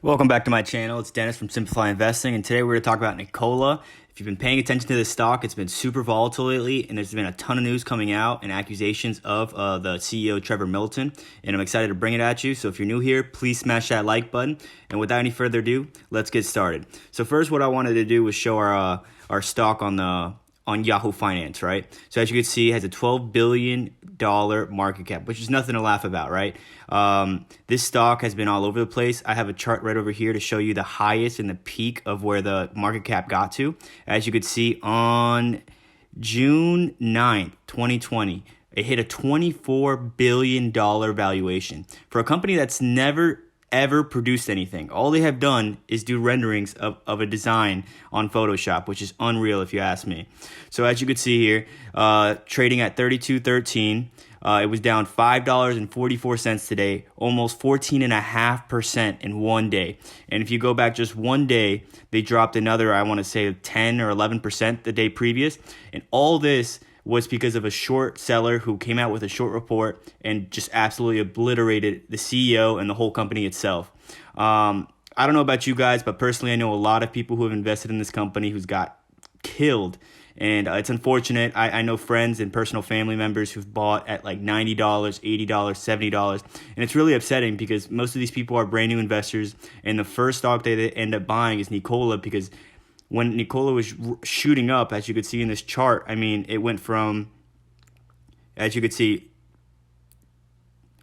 Welcome back to my channel. It's Dennis from Simplify Investing, and today we're going to talk about NIkola. If you've been paying attention to this stock, it's been super volatile lately, and there's been a ton of news coming out and accusations of the CEO, Trevor Milton, and I'm excited to bring it at you. So if you're new here, please smash that like button, and without any further ado, let's get started. So first, what I wanted to do was show our stock on Yahoo Finance, right? So as you can see, it has a $12 billion market cap, which is nothing to laugh about, right? This stock has been all over the place. I have a chart right over here to show you the highest and the peak of where the market cap got to. As you can see, on June 9th, 2020, it hit a $24 billion valuation for a company that's never ever produced anything. All they have done is do renderings of a design on Photoshop, which is unreal if you ask me. So as you can see here, trading at $32.13, it was down $5.44 today, almost 14.5% in one day. And if you go back just one day, they dropped another, I want to say 10 or 11% the day previous. And all this was because of a short seller who came out with a short report and just absolutely obliterated the CEO and the whole company itself. I don't know about you guys, but personally, I know a lot of people who have invested in this company who's got killed. And it's unfortunate. I know friends and personal family members who've bought at like $90, $80, $70. And it's really upsetting because most of these people are brand new investors. And the first stock they end up buying is NIkola, because when NIkola was shooting up, as you could see in this chart, I mean, it went from, as you could see,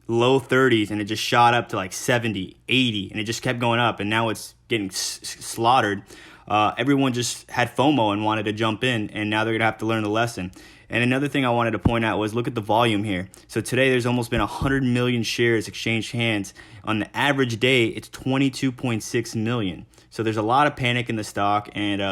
low 30s, and it just shot up to like 70, 80, and it just kept going up, and now it's getting slaughtered. Everyone just had FOMO and wanted to jump in, and now they're going to have to learn the lesson. And another thing I wanted to point out was look at the volume here. So today there's almost been 100 million shares exchanged hands. On the average day, it's 22.6 million. So there's a lot of panic in the stock. And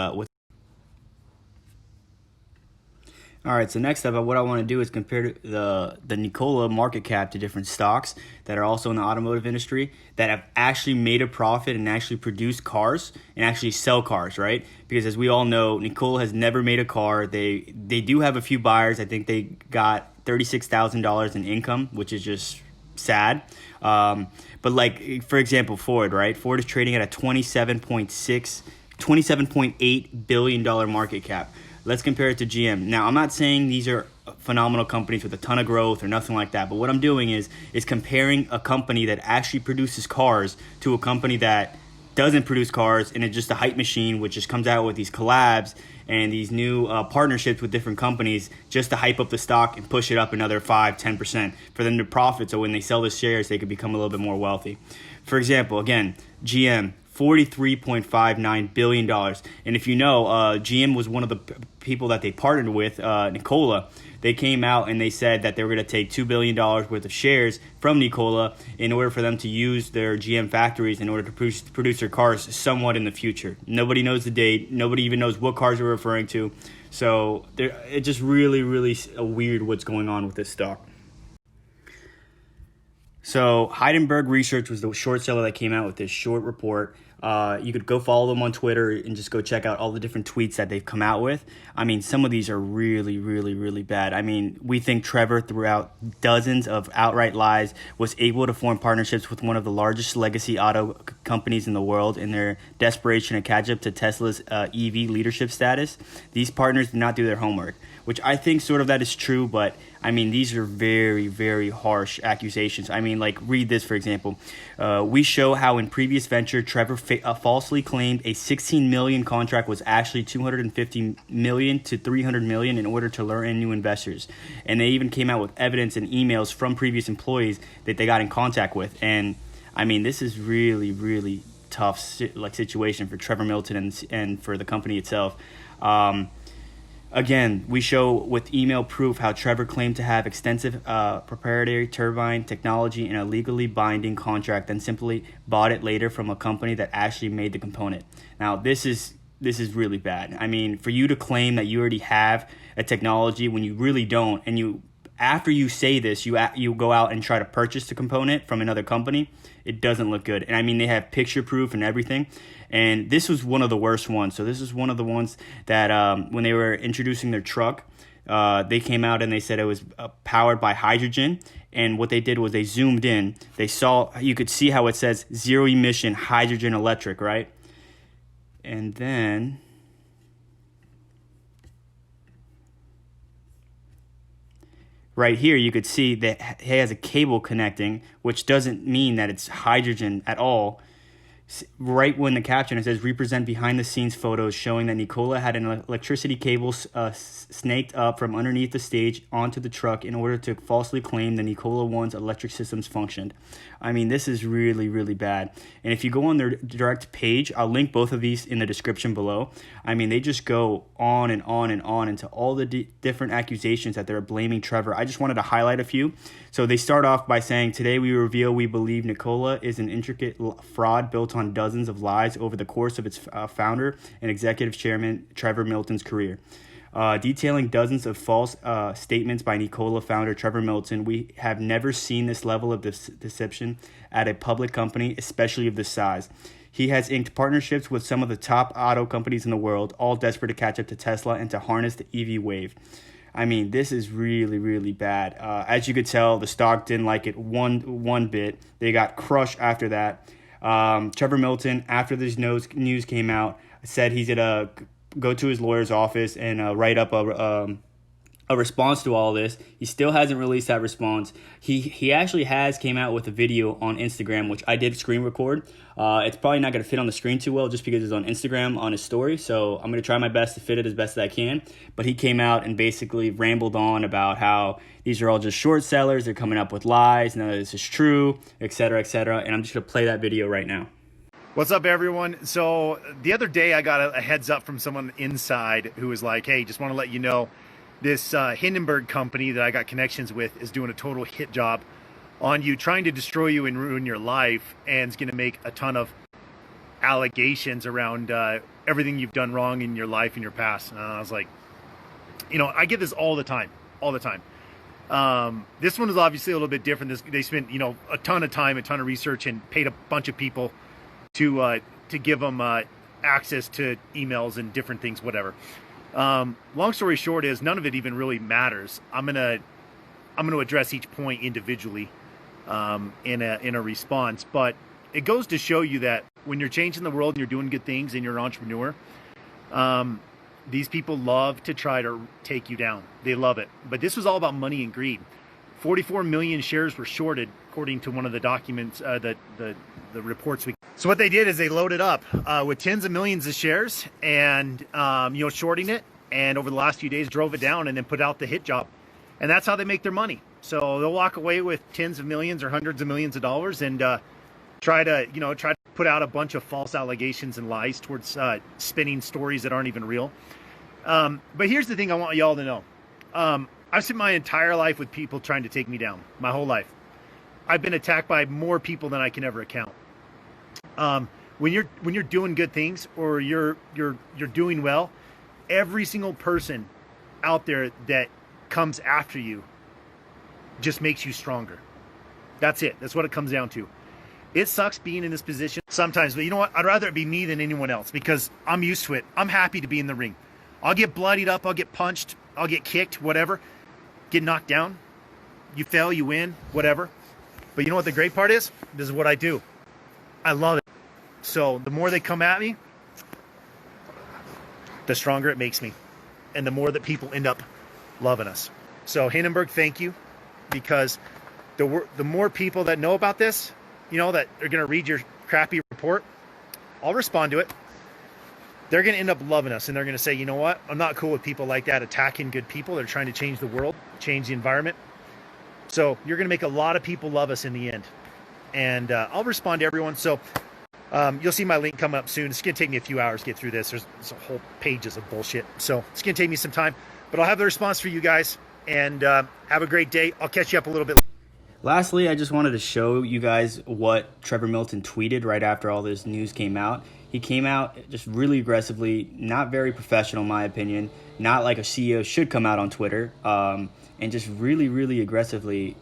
all right, so next up, what I want to do is compare the NIkola market cap to different stocks that are also in the automotive industry that have actually made a profit and actually produce cars and actually sell cars, right? Because as we all know, NIkola has never made a car. They do have a few buyers. I think they got $36,000 in income, which is just sad. But like, for example, Ford, right? Ford is trading at a $27.8 billion market cap. Let's compare it to GM. Now, I'm not saying these are phenomenal companies with a ton of growth or nothing like that, but what I'm doing is comparing a company that actually produces cars to a company that doesn't produce cars and it's just a hype machine, which just comes out with these collabs and these new partnerships with different companies just to hype up the stock and push it up another 5-10% for them to profit, so when they sell the shares, they could become a little bit more wealthy. For example, again, GM, $43.59 billion. And if you know, GM was one of the people that they partnered with, NIkola. They came out and they said that they were going to take $2 billion worth of shares from NIkola in order for them to use their GM factories in order to produce their cars somewhat in the future. Nobody knows the date. Nobody even knows what cars they're referring to. So it's just really, really weird what's going on with this stock. So Heidenberg Research was the short seller that came out with this short report. You could go follow them on Twitter and just go check out all the different tweets that they've come out with. I mean, some of these are really, really, really bad. I mean, we think Trevor, throughout dozens of outright lies, was able to form partnerships with one of the largest legacy auto companies in the world in their desperation to catch up to Tesla's EV leadership status. These partners did not do their homework, which I think sort of that is true, but I mean, these are very, very harsh accusations. I mean, like, read this, for example. We show how in previous venture, Trevor falsely claimed a 16 million contract was actually 250 million to 300 million in order to lure in new investors. And they even came out with evidence and emails from previous employees that they got in contact with. And I mean, this is really, really tough situation for Trevor Milton and for the company itself. Again, we show with email proof how Trevor claimed to have extensive proprietary turbine technology in a legally binding contract, then simply bought it later from a company that actually made the component. Now, this is really bad. I mean, for you to claim that you already have a technology when you really don't, and after you say this, you go out and try to purchase the component from another company, it doesn't look good. And I mean, they have picture proof and everything. And this was one of the worst ones. So this is one of the ones that when they were introducing their truck, They came out and they said it was powered by hydrogen. And what they did was they zoomed in. You could see how it says zero emission hydrogen electric, right? And then right here, you could see that it has a cable connecting, which doesn't mean that it's hydrogen at all. Right when the caption, it says represent behind the scenes photos showing that NIkola had an electricity cable snaked up from underneath the stage onto the truck in order to falsely claim the NIkola One's electric systems functioned. I mean, this is really, really bad. And if you go on their direct page, I'll link both of these in the description below. I mean, they just go on and on and on into all the different accusations that they're blaming Trevor. I just wanted to highlight a few. So they start off by saying, today we reveal we believe NIkola is an intricate fraud built on dozens of lies over the course of its founder and executive chairman, Trevor Milton's career. Detailing dozens of false statements by NIkola founder Trevor Milton, we have never seen this level of deception at a public company, especially of this size. He has inked partnerships with some of the top auto companies in the world, all desperate to catch up to Tesla and to harness the EV wave. I mean, this is really, really bad. As you could tell, the stock didn't like it one bit. They got crushed after that. Trevor Milton, after this news came out, said he's going to go to his lawyer's office and write up a response to all this. He still hasn't released that response. He actually came out with a video on Instagram, which I did screen record. It's probably not going to fit on the screen too well just because it's on Instagram on his story. So I'm going to try my best to fit it as best as I can. But he came out and basically rambled on about how these are all just short sellers. They're coming up with lies. None of this is true, et cetera, et cetera. And I'm just going to play that video right now. What's up, everyone? So the other day I got a heads up from someone inside who was like, hey, just want to let you know this Hindenburg company that I got connections with is doing a total hit job on you, trying to destroy you and ruin your life, and is going to make a ton of allegations around everything you've done wrong in your life in your past. And I was like, I get this all the time. This one is obviously a little bit different. They spent, a ton of time, a ton of research, and paid a bunch of people to give them access to emails and different things, whatever. Long story short is none of it even really matters. I'm gonna address each point individually in a response, but it goes to show you that when you're changing the world and you're doing good things and you're an entrepreneur, these people love to try to take you down. They love it. But this was all about money and greed. 44 million shares were shorted, according to one of the documents, the reports we. So what they did is they loaded up with tens of millions of shares and shorting it, and over the last few days drove it down and then put out the hit job, and that's how they make their money. So they'll walk away with tens of millions or hundreds of millions of dollars and try to put out a bunch of false allegations and lies towards spinning stories that aren't even real. But here's the thing I want y'all to know. I've spent my entire life with people trying to take me down, my whole life. I've been attacked by more people than I can ever account. When you're doing good things or you're doing well, every single person out there that comes after you just makes you stronger. That's it. That's what it comes down to. It sucks being in this position sometimes, but you know what? I'd rather it be me than anyone else because I'm used to it. I'm happy to be in the ring. I'll get bloodied up. I'll get punched. I'll get kicked, whatever. Get knocked down. You fail, you win, whatever. But you know what the great part is? This is what I do. I love it. So the more they come at me, the stronger it makes me. And the more that people end up loving us. So Hindenburg, thank you. Because the more people that know about this, that are going to read your crappy report, I'll respond to it. They're going to end up loving us. And they're going to say, you know what? I'm not cool with people like that attacking good people. They're trying to change the world, change the environment. So you're going to make a lot of people love us in the end. And I'll respond to everyone. So you'll see my link come up soon. It's going to take me a few hours to get through this. There's a whole pages of bullshit. So it's going to take me some time. But I'll have the response for you guys. And have a great day. I'll catch you up a little bit. Lastly, I just wanted to show you guys what Trevor Milton tweeted right after all this news came out. He came out just really aggressively, not very professional in my opinion, not like a CEO should come out on Twitter, and just really, really aggressively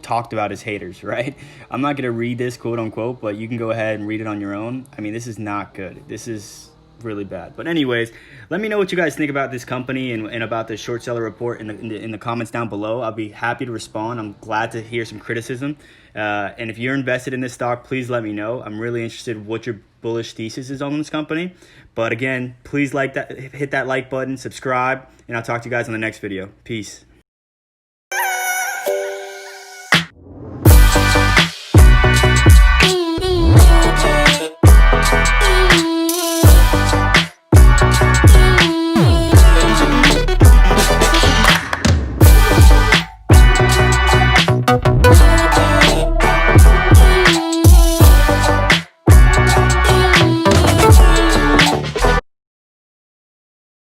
talked about his haters, right? I'm not going to read this quote unquote, but you can go ahead and read it on your own. I mean, this is not good. This is really bad. But anyways, let me know what you guys think about this company and about the short seller report in the comments down below. I'll be happy to respond. I'm glad to hear some criticism. And if you're invested in this stock, please let me know. I'm really interested in what your bullish thesis is on this company. But again, please hit that like button, subscribe, and I'll talk to you guys on the next video. Peace.